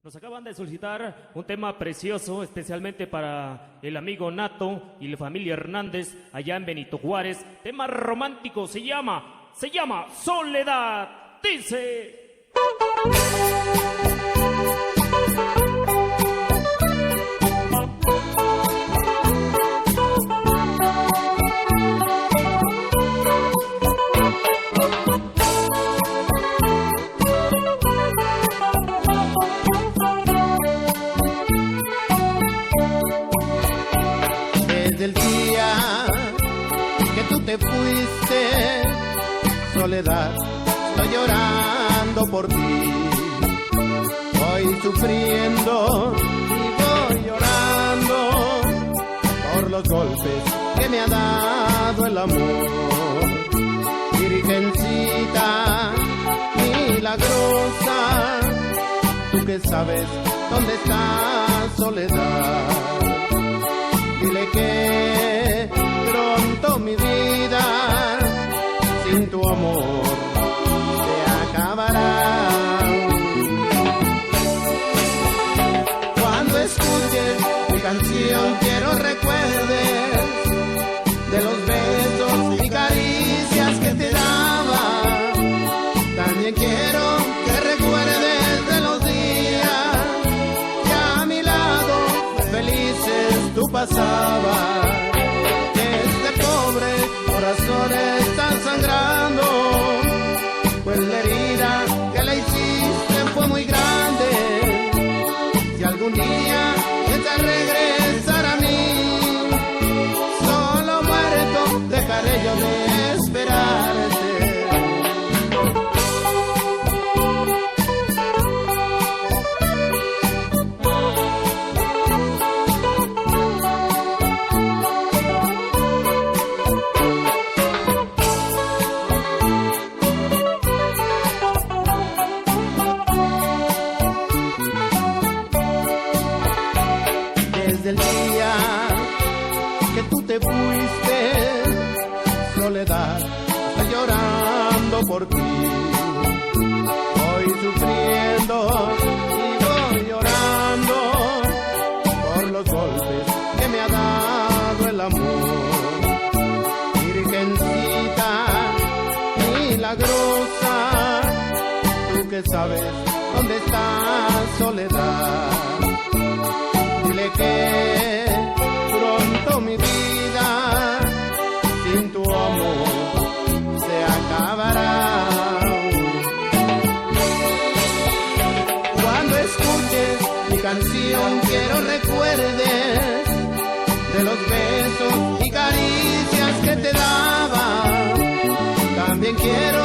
Nos acaban de solicitar un tema precioso, especialmente para el amigo Nato y la familia Hernández, allá en Benito Juárez. Tema romántico, se llama Soledad. Dice... Desde el día que tú te fuiste, Soledad, estoy llorando por ti. Voy sufriendo y voy llorando por los golpes que me ha dado el amor. Virgencita milagrosa, tú que sabes dónde está Soledad, dile que pronto mi vida sin tu amor se acabará. Cuando escuches mi canción quiero recuerdes de los besos y caricias que te daba. También quiero que recuerdes de los días que a mi lado felices tú pasabas. Este pobre corazón está sangrando, pues la herida que le hiciste fue muy grande. Si algún día piensas regresar a mí, solo muerto dejaré yo de esperarte. Desde el día que tú te fuiste, Soledad, estoy llorando por ti. Voy sufriendo y voy llorando por los golpes que me ha dado el amor. Virgencita milagrosa, tú que sabes dónde está Soledad, dile que pronto mi vida sin tu amor se acabará. Cuando escuches mi canción quiero recuerdes de los besos y caricias que te daba. También quiero